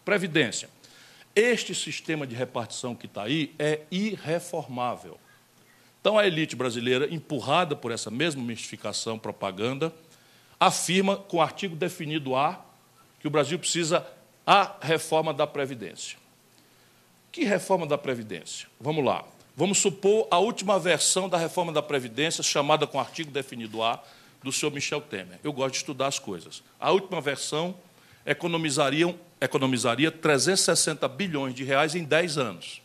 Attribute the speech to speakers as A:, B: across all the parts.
A: Previdência. Este sistema de repartição que está aí é irreformável. Então, a elite brasileira, empurrada por essa mesma mistificação, propaganda, afirma, com o artigo definido A, que o Brasil precisa a reforma da Previdência. Que reforma da Previdência? Vamos lá. Vamos supor a última versão da reforma da Previdência, chamada com o artigo definido A, do senhor Michel Temer. Eu gosto de estudar as coisas. A última versão economizaria 360 bilhões de reais em 10 anos.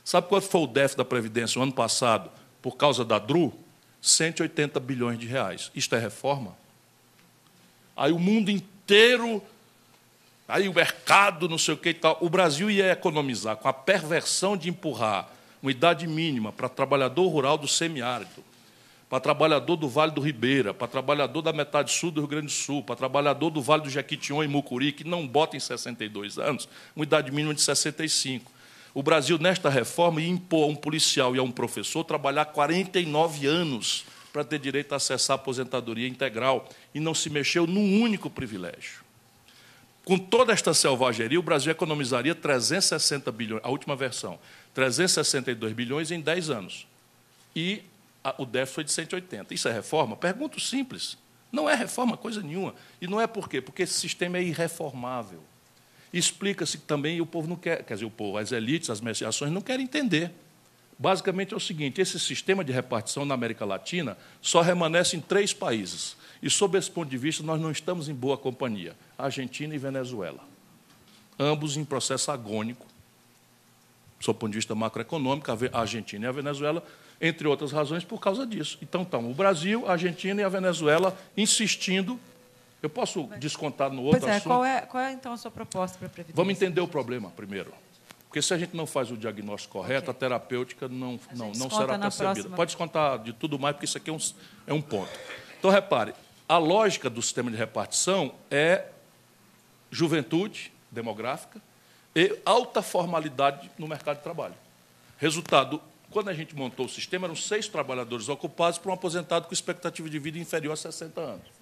A: Sabe quanto foi o déficit da Previdência no ano passado, por causa da DRU? 180 bilhões de reais. Isto é reforma? Aí o mundo inteiro, aí o mercado, não sei o que e tal. O Brasil ia economizar com a perversão de empurrar uma idade mínima para trabalhador rural do semiárido, para trabalhador do Vale do Ribeira, para trabalhador da metade sul do Rio Grande do Sul, para trabalhador do Vale do Jequitinhonha e Mucuri, que não bota em 62 anos, uma idade mínima de 65. O Brasil, nesta reforma, ia impor a um policial e a um professor trabalhar 49 anos para ter direito a acessar a aposentadoria integral, e não se mexeu num único privilégio. Com toda esta selvageria, o Brasil economizaria 360 bilhões, a última versão, 362 bilhões em 10 anos. E o déficit foi de 180. Isso é reforma? Pergunto simples. Não é reforma coisa nenhuma. E não é por quê? Porque esse sistema é irreformável. Explica-se que também o povo não quer, quer dizer, o povo, as elites, as mediações não querem entender. Basicamente é o seguinte: esse sistema de repartição na América Latina só remanesce em 3 países. E, sob esse ponto de vista, nós não estamos em boa companhia: Argentina e Venezuela. Ambos em processo agônico, sob o ponto de vista macroeconômico, a Argentina e a Venezuela, entre outras razões, por causa disso. Então, o Brasil, a Argentina e a Venezuela insistindo. Eu posso descontar no outro assunto?
B: Qual é, então, a sua proposta para a Previdência?
A: Vamos entender o problema primeiro. Porque, se a gente não faz o diagnóstico correto, a terapêutica não será percebida. Pode descontar de tudo mais, porque isso aqui é um ponto. Então, repare, a lógica do sistema de repartição é juventude demográfica e alta formalidade no mercado de trabalho. Resultado, quando a gente montou o sistema, eram 6 trabalhadores ocupados por um aposentado com expectativa de vida inferior a 60 anos.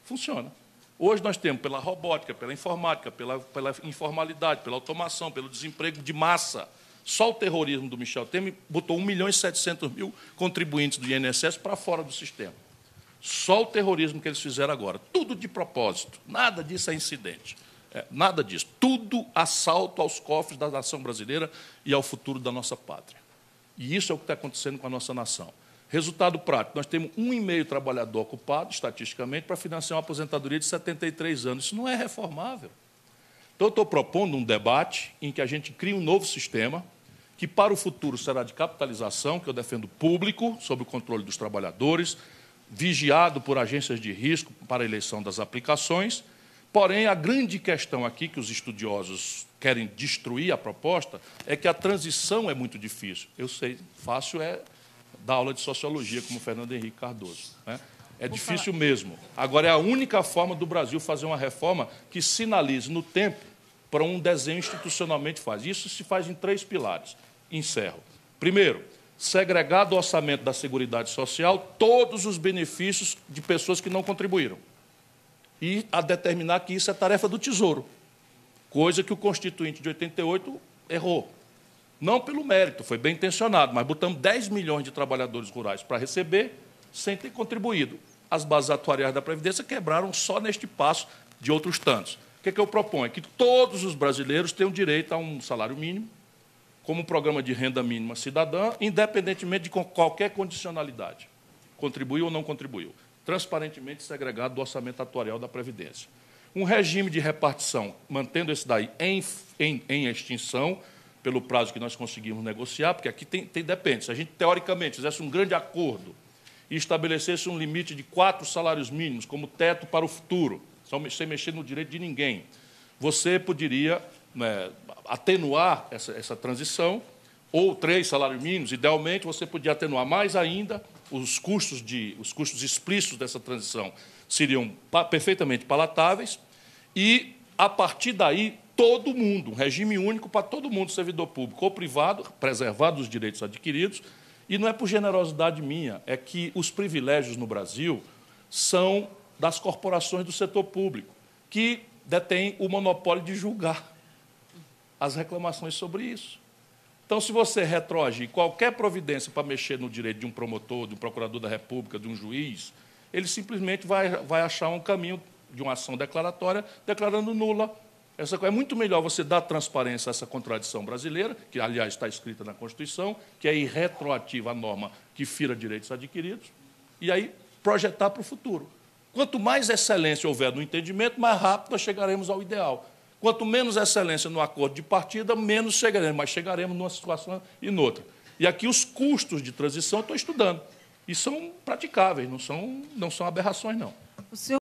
A: Funciona. Hoje nós temos, pela robótica, pela informática, pela informalidade, pela automação, pelo desemprego de massa. Só o terrorismo do Michel Temer botou 1.700.000 contribuintes do INSS para fora do sistema. Só o terrorismo que eles fizeram agora. Tudo de propósito. Nada disso é incidente. Nada disso. Tudo assalto aos cofres da nação brasileira e ao futuro da nossa pátria. E isso é o que está acontecendo com a nossa nação. Resultado prático: nós temos 1,5 trabalhador ocupado, estatisticamente, para financiar uma aposentadoria de 73 anos. Isso não é reformável. Então, eu estou propondo um debate em que a gente cria um novo sistema, que para o futuro será de capitalização, que eu defendo público, sob o controle dos trabalhadores, vigiado por agências de risco para a eleição das aplicações. Porém, a grande questão aqui, que os estudiosos querem destruir a proposta, é que a transição é muito difícil. Eu sei, fácil é dar aula de sociologia, como Fernando Henrique Cardoso, né? É difícil mesmo. Agora, é a única forma do Brasil fazer uma reforma que sinalize no tempo para um desenho institucionalmente faz. Isso se faz em 3 pilares. Encerro. Primeiro, segregar do orçamento da Seguridade Social todos os benefícios de pessoas que não contribuíram. E a determinar que isso é tarefa do Tesouro, coisa que o Constituinte de 88 errou. Não pelo mérito, foi bem intencionado, mas botamos 10 milhões de trabalhadores rurais para receber sem ter contribuído. As bases atuariais da Previdência quebraram só neste passo de outros tantos. O que eu proponho? É que todos os brasileiros tenham direito a um salário mínimo, como um programa de renda mínima cidadã, independentemente de qualquer condicionalidade. Contribuiu ou não contribuiu. Transparentemente segregado do orçamento atuarial da Previdência. Um regime de repartição, mantendo esse daí em extinção, pelo prazo que nós conseguimos negociar, porque aqui depende. Se a gente, teoricamente, fizesse um grande acordo e estabelecesse um limite de 4 salários mínimos como teto para o futuro, sem mexer no direito de ninguém, você poderia, né, atenuar essa transição, ou 3 salários mínimos. Idealmente, você podia atenuar mais ainda os custos explícitos dessa transição seriam perfeitamente palatáveis, e, a partir daí, todo mundo, um regime único para todo mundo, servidor público ou privado, preservados os direitos adquiridos. E não é por generosidade minha, é que os privilégios no Brasil são das corporações do setor público, que detêm o monopólio de julgar. as reclamações sobre isso. Então, se você retroagir qualquer providência para mexer no direito de um promotor, de um procurador da República, de um juiz, ele simplesmente vai achar um caminho de uma ação declaratória declarando nula. É muito melhor você dar transparência a essa contradição brasileira, que, aliás, está escrita na Constituição, que é irretroativa à norma que fira direitos adquiridos, e aí projetar para o futuro. Quanto mais excelência houver no entendimento, mais rápido nós chegaremos ao ideal. Quanto menos excelência no acordo de partida, menos chegaremos, mas chegaremos numa situação e noutra. E aqui os custos de transição eu estou estudando. E são praticáveis, não são aberrações, não.